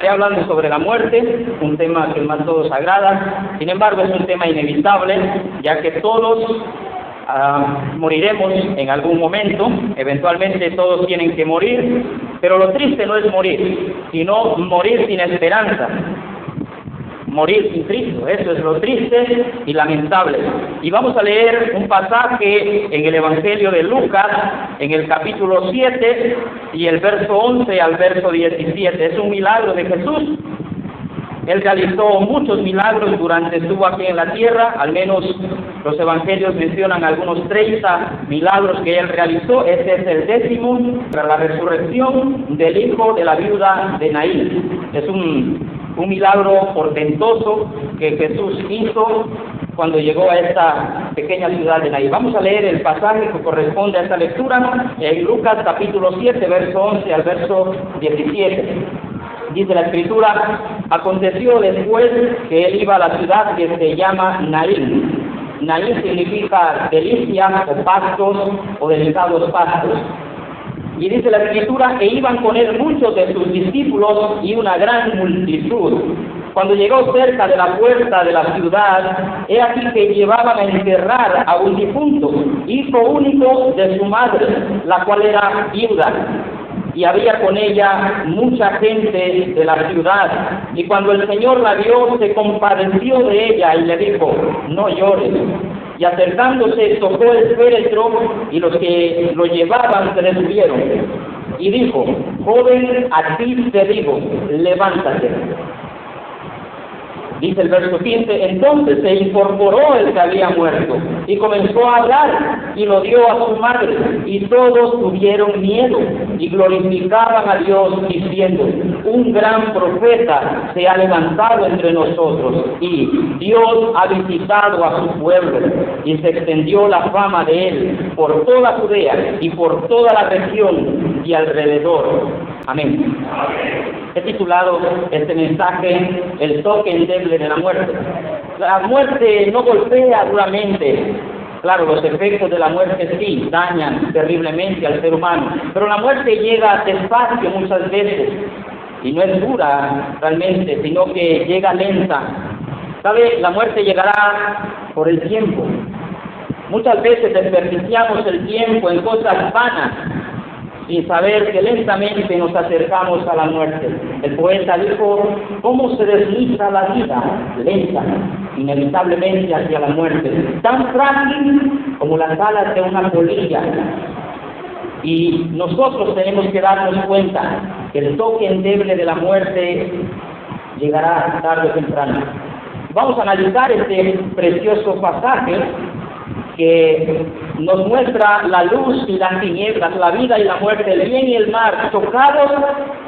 estaré hablando sobre la muerte, un tema que más todos agrada. Sin embargo, es un tema inevitable, ya que todos moriremos en algún momento. Eventualmente todos tienen que morir, pero lo triste no es morir, sino morir sin esperanza. Morir sin Cristo, eso es lo triste y lamentable. Y vamos a leer un pasaje en el Evangelio de Lucas, en el capítulo 7 y el verso 11 al verso 17. Es un milagro de Jesús. Él realizó muchos milagros durante estuvo aquí en la tierra, al menos los evangelios mencionan algunos 30 milagros que él realizó. Este es el 10º, tras la resurrección del hijo de la viuda de Naín. Es un milagro portentoso que Jesús hizo cuando llegó a esta pequeña ciudad de Naín. Vamos a leer el pasaje que corresponde a esta lectura en Lucas capítulo 7, verso 11 al verso 17. Dice la Escritura: aconteció después que él iba a la ciudad que se llama Naín. Naín significa delicia o pastos o delicados pastos. Y dice la Escritura: e iban con él muchos de sus discípulos y una gran multitud. Cuando llegó cerca de la puerta de la ciudad, he aquí que llevaban a enterrar a un difunto, hijo único de su madre, la cual era viuda. Y había con ella mucha gente de la ciudad. Y cuando el Señor la vio, se compadeció de ella y le dijo: no llores. Y acercándose, tocó el féretro, y los que lo llevaban se detuvieron. Y dijo: joven, a ti te digo, levántate. Dice el verso 15: entonces se incorporó el que había muerto, y comenzó a hablar, y lo dio a su madre, y todos tuvieron miedo, y glorificaban a Dios, diciendo: un gran profeta se ha levantado entre nosotros, y Dios ha visitado a su pueblo. Y se extendió la fama de él por toda Judea, y por toda la región y alrededor. Amén. He titulado este mensaje: el toque endeble de la muerte. La muerte no golpea duramente. Claro, los efectos de la muerte sí dañan terriblemente al ser humano, pero la muerte llega despacio muchas veces, y no es dura realmente, sino que llega lenta. ¿Sabe? La muerte llegará por el tiempo. Muchas veces desperdiciamos el tiempo en cosas vanas, sin saber que lentamente nos acercamos a la muerte. El poeta dijo: ¿cómo se desliza la vida? Lenta, inevitablemente hacia la muerte, tan frágil como las alas de una polilla. Y nosotros tenemos que darnos cuenta que el toque endeble de la muerte llegará tarde o temprano. Vamos a analizar este precioso pasaje que nos muestra la luz y las tinieblas, la vida y la muerte, el bien y el mal, chocados,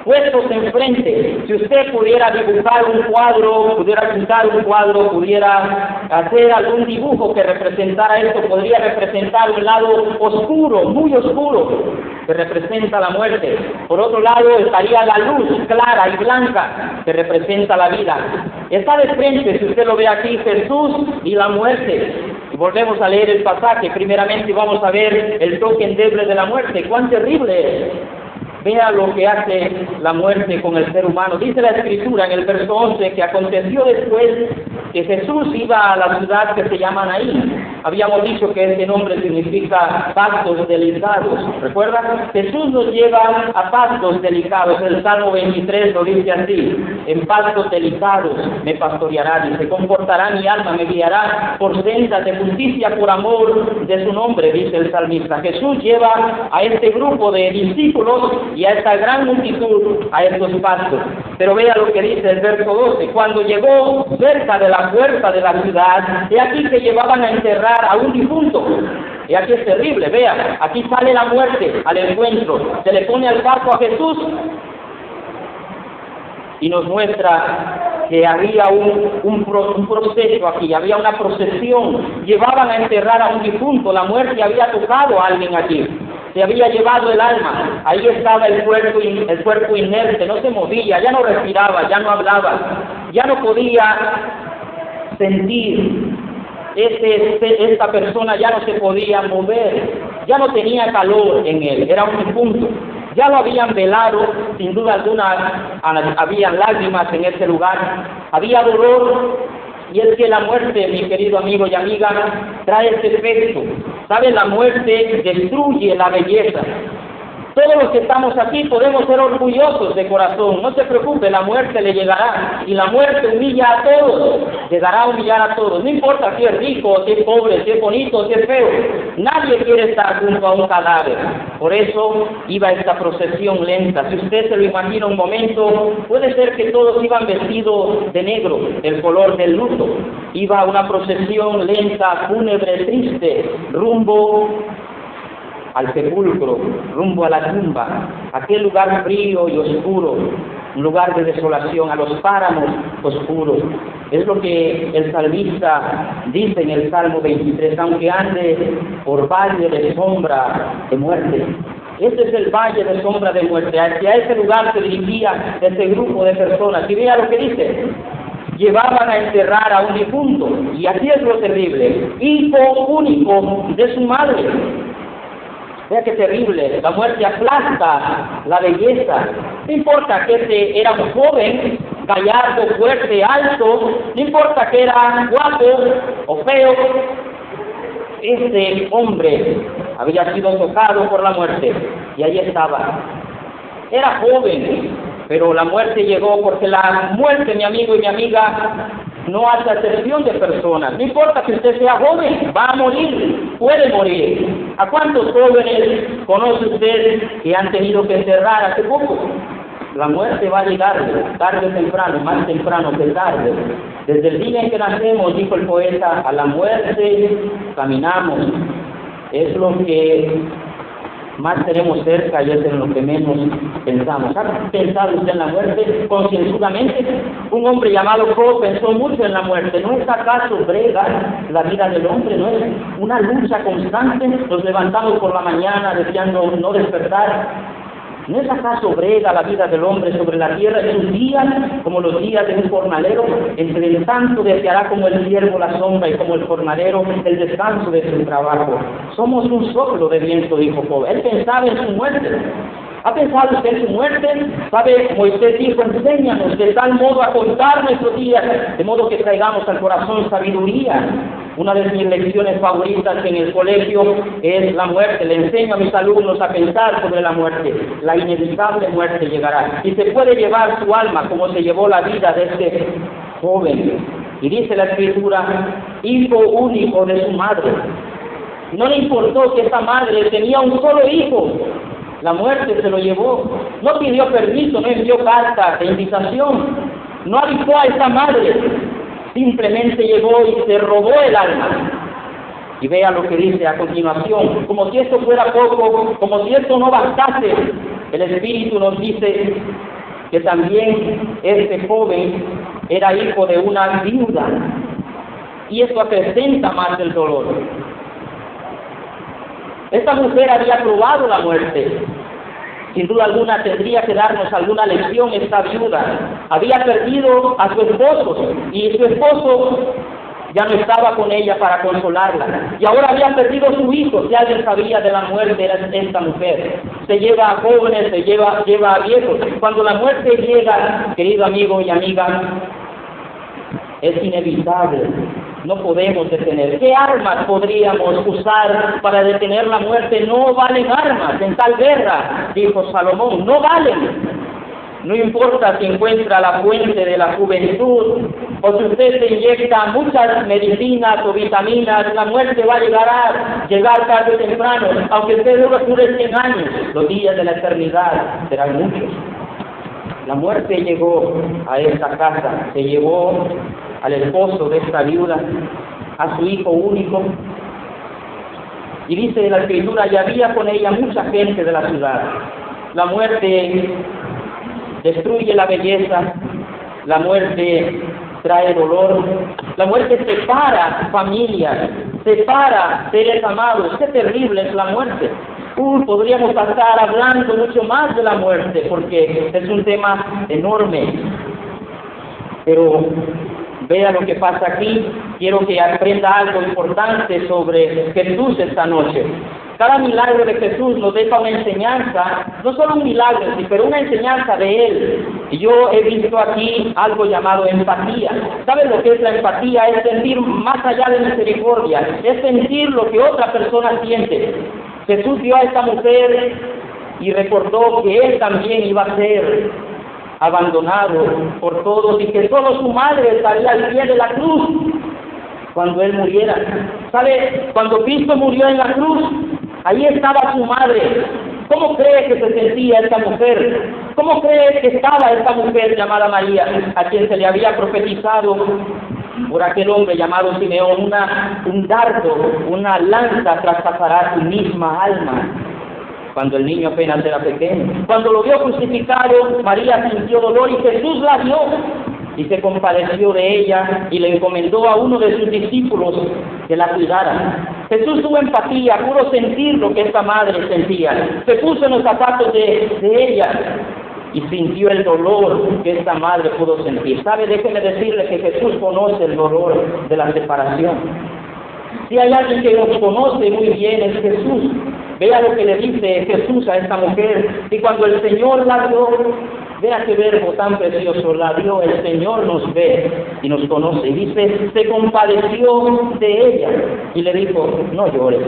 puestos enfrente. Si usted pudiera dibujar un cuadro, pudiera pintar un cuadro, pudiera hacer algún dibujo que representara esto, podría representar un lado oscuro, muy oscuro, que representa la muerte. Por otro lado estaría la luz clara y blanca, que representa la vida. Está de frente, si usted lo ve aquí, Jesús y la muerte. Y volvemos a leer el pasaje. Primeramente vamos a ver el toque endeble de la muerte. ¡Cuán terrible es! Vea lo que hace la muerte con el ser humano. Dice la Escritura en el verso 11 que aconteció después que Jesús iba a la ciudad que se llama Naín. Habíamos dicho que este nombre significa pastos delicados. ¿Recuerdan? Jesús nos lleva a pastos delicados. El Salmo 23 lo dice así: en pastos delicados me pastoreará, y se comportará mi alma, me guiará por sendas de justicia por amor de su nombre, dice el salmista. Jesús lleva a este grupo de discípulos y a esta gran multitud a estos pastos. Pero vea lo que dice el verso 12: cuando llegó cerca de la puerta de la ciudad, he aquí que llevaban a enterrar a un difunto. Y aquí es terrible, vea, aquí sale la muerte al encuentro, se le pone al paso a Jesús y nos muestra que había un proceso aquí, había una procesión, llevaban a enterrar a un difunto, la muerte había tocado a alguien aquí, se había llevado el alma, ahí estaba el cuerpo inerte, no se movía, ya no respiraba, ya no hablaba, ya no podía sentir. Esta persona ya no se podía mover, ya no tenía calor en él, era un difunto. Ya lo habían velado, sin duda alguna, había lágrimas en ese lugar, había dolor, y es que la muerte, mi querido amigo y amiga, trae ese efecto. ¿Sabe? La muerte destruye la belleza. Todos los que estamos aquí podemos ser orgullosos de corazón. No se preocupe, la muerte le llegará. Y la muerte humilla a todos. Llegará a humillar a todos. No importa si es rico, si es pobre, si es bonito, si es feo. Nadie quiere estar junto a un cadáver. Por eso iba esta procesión lenta. Si usted se lo imagina un momento, puede ser que todos iban vestidos de negro, el color del luto. Iba una procesión lenta, fúnebre, triste, rumbo al sepulcro, rumbo a la tumba, aquel lugar frío y oscuro, un lugar de desolación, a los páramos oscuros. Es lo que el salmista dice en el Salmo 23, aunque ande por valle de sombra de muerte. Este es el valle de sombra de muerte. Hacia ese lugar se dirigía ese grupo de personas. Y vea lo que dice: llevaban a enterrar a un difunto, y así es lo terrible, hijo único de su madre. Vea qué terrible, la muerte aplasta la belleza. No importa que este era un joven, gallardo, fuerte, alto, no importa que era guapo o feo, este hombre había sido tocado por la muerte, y ahí estaba. Era joven, pero la muerte llegó, porque la muerte, mi amigo y mi amiga, no hace acepción de personas. No importa que usted sea joven, va a morir, puede morir. ¿A cuántos jóvenes conoce usted que han tenido que enterrar hace poco? La muerte va a llegar tarde o temprano, más temprano que tarde. Desde el día en que nacemos, dijo el poeta, a la muerte caminamos. Es lo que más tenemos cerca y es en lo que menos pensamos. ¿Ha pensado usted en la muerte concienzudamente? Un hombre llamado Job pensó mucho en la muerte. ¿No es acaso brega la vida del hombre? ¿No es una lucha constante? Nos levantamos por la mañana deseando no despertar. ¿No es acaso brega la vida del hombre sobre la tierra? Sus días como los días de un jornalero, entre el tanto deseará como el ciervo la sombra y como el jornalero el descanso de su trabajo. Somos un soplo de viento, dijo Job. Él pensaba en su muerte. ¿Ha pensado usted en su muerte? ¿Sabe? Moisés dijo, enséñanos de tal modo a contar nuestros días, de modo que traigamos al corazón sabiduría. Una de mis lecciones favoritas en el colegio es la muerte. Le enseño a mis alumnos a pensar sobre la muerte. La inevitable muerte llegará. Y se puede llevar su alma como se llevó la vida de este joven. Y dice la Escritura, hijo único de su madre. No le importó que esa madre tenía un solo hijo. La muerte se lo llevó. No pidió permiso, no envió carta de invitación. No avisó a esa madre. Simplemente llegó y se robó el alma. Y vea lo que dice a continuación. Como si esto fuera poco, como si esto no bastase, el Espíritu nos dice que también este joven era hijo de una viuda. Y esto acrecenta más el dolor. Esta mujer había probado la muerte. Sin duda alguna tendría que darnos alguna lección esta viuda. Había perdido a su esposo y su esposo ya no estaba con ella para consolarla. Y ahora había perdido a su hijo. Si alguien sabía de la muerte era esta mujer. Se lleva a jóvenes, se lleva a viejos. Cuando la muerte llega, querido amigo y amiga, es inevitable. No podemos detener. ¿Qué armas podríamos usar para detener la muerte? No valen armas en tal guerra, dijo Salomón. No valen. No importa si encuentra la fuente de la juventud o si usted se inyecta muchas medicinas o vitaminas, la muerte va a llegar tarde o temprano. Aunque usted dure 100 años, los días de la eternidad serán muchos. La muerte llegó a esta casa, se llevó al esposo de esta viuda, a su hijo único, y dice la Escritura, y había con ella mucha gente de la ciudad. La muerte destruye la belleza, la muerte trae dolor, la muerte separa familias, separa seres amados. Qué terrible es la muerte. Podríamos pasar hablando mucho más de la muerte, porque es un tema enorme, pero vea lo que pasa aquí. Quiero que aprenda algo importante sobre Jesús esta noche. Cada milagro de Jesús nos deja una enseñanza, no solo un milagro, pero una enseñanza de Él. Y yo he visto aquí algo llamado empatía. ¿Saben lo que es la empatía? Es sentir más allá de misericordia, es sentir lo que otra persona siente. Jesús vio a esta mujer y recordó que Él también iba a ser abandonado por todos y que solo su madre estaría al pie de la cruz cuando Él muriera. ¿Sabe? Cuando Cristo murió en la cruz, ahí estaba su madre. ¿Cómo cree que se sentía esta mujer? ¿Cómo cree que estaba esta mujer llamada María, a quien se le había profetizado por aquel hombre llamado Simeón, un dardo, una lanza traspasará su misma alma? Cuando el niño apenas era pequeño. Cuando lo vio crucificado, María sintió dolor y Jesús la vio y se compadeció de ella y le encomendó a uno de sus discípulos que la cuidara. Jesús tuvo empatía, pudo sentir lo que esta madre sentía. Se puso en los zapatos de ella y sintió el dolor que esta madre pudo sentir. ¿Sabe? Déjeme decirle que Jesús conoce el dolor de la separación. Si hay alguien que nos conoce muy bien es Jesús. Vea lo que le dice Jesús a esta mujer. Y cuando el Señor la vio, vea qué verbo tan precioso, la vio, el Señor nos ve y nos conoce. Y dice, se compadeció de ella y le dijo, no llores.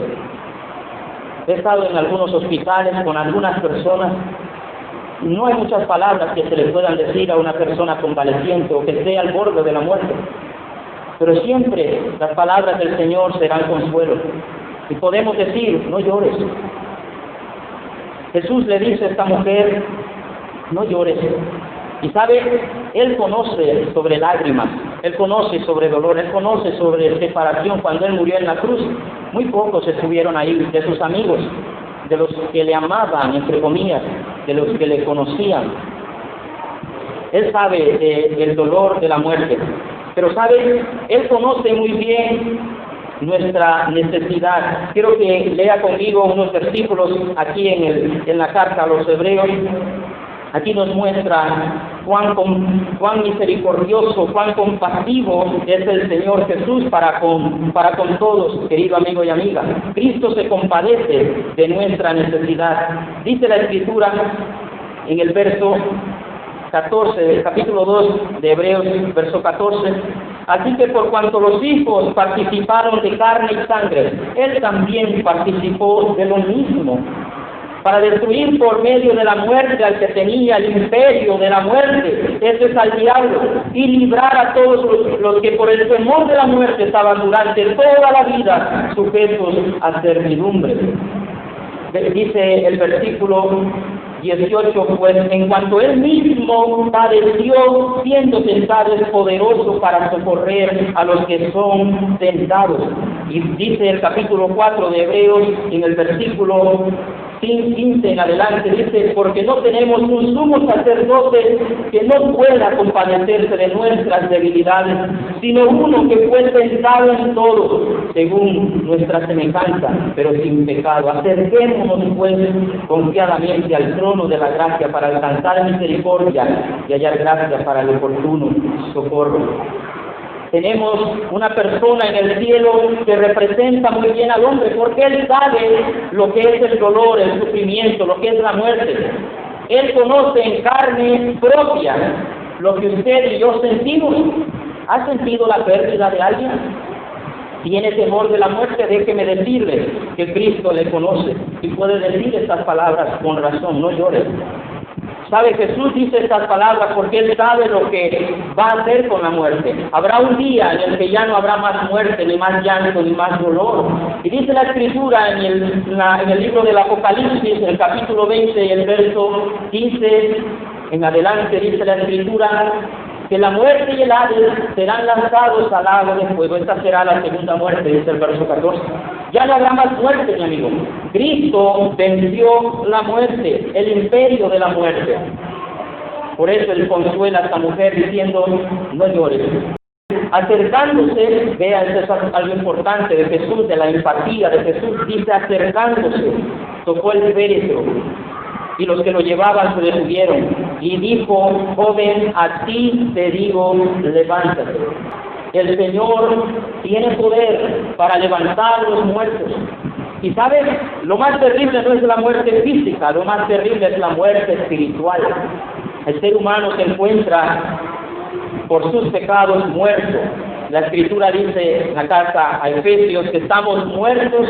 He estado en algunos hospitales con algunas personas. No hay muchas palabras que se le puedan decir a una persona convaleciente o que esté al borde de la muerte. Pero siempre las palabras del Señor serán consuelo. Y podemos decir, no llores. Jesús le dice a esta mujer, no llores. Y sabe, Él conoce sobre lágrimas, Él conoce sobre dolor, Él conoce sobre separación. Cuando Él murió en la cruz, muy pocos estuvieron ahí de sus amigos, de los que le amaban, entre comillas, de los que le conocían. Él sabe el dolor de la muerte, pero sabe, Él conoce muy bien nuestra necesidad. Quiero que lea conmigo unos versículos aquí en la carta a los Hebreos. Aquí nos muestra cuán misericordioso, cuán compasivo es el Señor Jesús para con todos, querido amigo y amiga. Cristo se compadece de nuestra necesidad. Dice la Escritura en el verso 14 del capítulo 2 de Hebreos, verso 14, así que por cuanto los hijos participaron de carne y sangre, Él también participó de lo mismo, para destruir por medio de la muerte al que tenía el imperio de la muerte, ese es al diablo, y librar a todos los que por el temor de la muerte estaban durante toda la vida sujetos a servidumbre. Dice el versículo 18, pues en cuanto Él mismo padeció, siendo tentado, es poderoso para socorrer a los que son tentados. Y dice el capítulo 4 de Hebreos, en el versículo 15 en adelante, dice, porque no tenemos un sumo sacerdote que no pueda compadecerse de nuestras debilidades, sino uno que fue tentado en todo, según nuestra semejanza, pero sin pecado. Acerquémonos pues confiadamente al trono de la gracia para alcanzar misericordia y hallar gracia para el oportuno socorro. Tenemos una persona en el cielo que representa muy bien al hombre, porque Él sabe lo que es el dolor, el sufrimiento, lo que es la muerte. Él conoce en carne propia lo que usted y yo sentimos. ¿Ha sentido la pérdida de alguien? ¿Tiene temor de la muerte? Déjeme decirle que Cristo le conoce y puede decir estas palabras con razón, no llores. ¿Sabe? Jesús dice estas palabras porque Él sabe lo que va a hacer con la muerte. Habrá un día en el que ya no habrá más muerte, ni más llanto, ni más dolor. Y dice la Escritura en el libro del Apocalipsis, en el capítulo 20 y el verso 15 en adelante, dice la Escritura que la muerte y el Hades serán lanzados al lago de fuego. Esta será la segunda muerte, dice el verso 14. Ya no habrá más muerte, mi amigo. Cristo venció la muerte, el imperio de la muerte. Por eso Él consuela a esta mujer diciendo, no llores. Acercándose, vea, eso es algo importante de Jesús, de la empatía de Jesús, dice acercándose, tocó el féretro. Y los que lo llevaban se detuvieron. Y dijo, joven, a ti te digo, levántate. El Señor tiene poder para levantar los muertos. Y ¿sabes? Lo más terrible no es la muerte física, lo más terrible es la muerte espiritual. El ser humano se encuentra por sus pecados muerto. La Escritura dice en la carta a Efesios que estamos muertos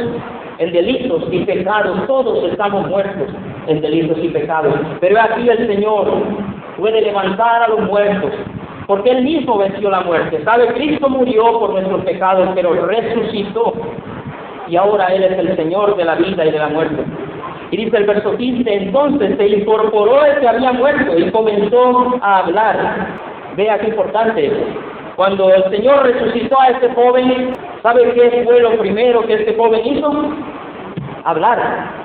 en delitos y pecados. Todos estamos muertos en delitos y pecados. Pero aquí el Señor puede levantar a los muertos, porque Él mismo venció la muerte. ¿Sabe? Cristo murió por nuestros pecados, pero resucitó. Y ahora Él es el Señor de la vida y de la muerte. Y dice el verso 15, entonces se incorporó el que había muerto y comenzó a hablar. Vea qué importante. Cuando el Señor resucitó a este joven, ¿sabe qué fue lo primero que este joven hizo? Hablar.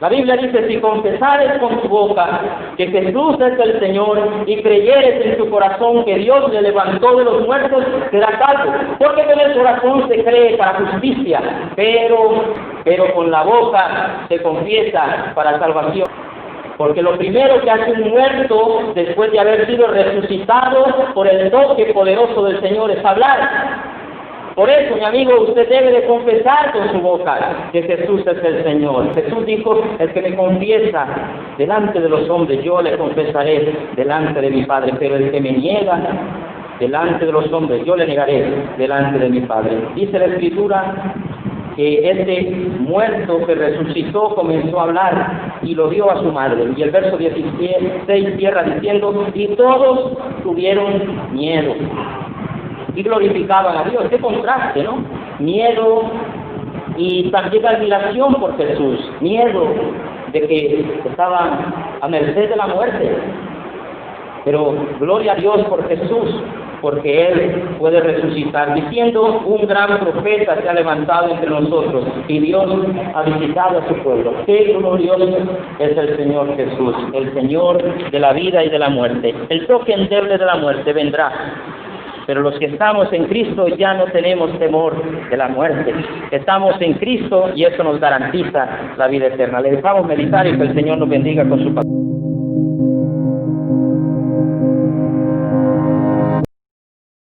La Biblia dice, si confesares con tu boca que Jesús es el Señor y creyeres en tu corazón que Dios le levantó de los muertos, serás salvo. Porque con el corazón se cree para justicia, pero con la boca se confiesa para salvación. Porque lo primero que hace un muerto después de haber sido resucitado por el toque poderoso del Señor es hablar. Por eso, mi amigo, usted debe de confesar con su boca que Jesús es el Señor. Jesús dijo, el que me confiesa delante de los hombres, yo le confesaré delante de mi Padre. Pero el que me niega delante de los hombres, yo le negaré delante de mi Padre. Dice la Escritura que este muerto que resucitó comenzó a hablar y lo dio a su madre. Y el verso 16 cierra diciendo, y todos tuvieron miedo y glorificaban a Dios. Qué contraste, ¿no? Miedo y también admiración por Jesús. Miedo de que estaban a merced de la muerte. Pero gloria a Dios por Jesús, porque Él puede resucitar. Diciendo, un gran profeta se ha levantado entre nosotros y Dios ha visitado a su pueblo. Qué glorioso es el Señor Jesús, el Señor de la vida y de la muerte. El toque endeble de la muerte vendrá. Pero los que estamos en Cristo ya no tenemos temor de la muerte. Estamos en Cristo y eso nos garantiza la vida eterna. Le dejamos meditar y que el Señor nos bendiga con su palabra.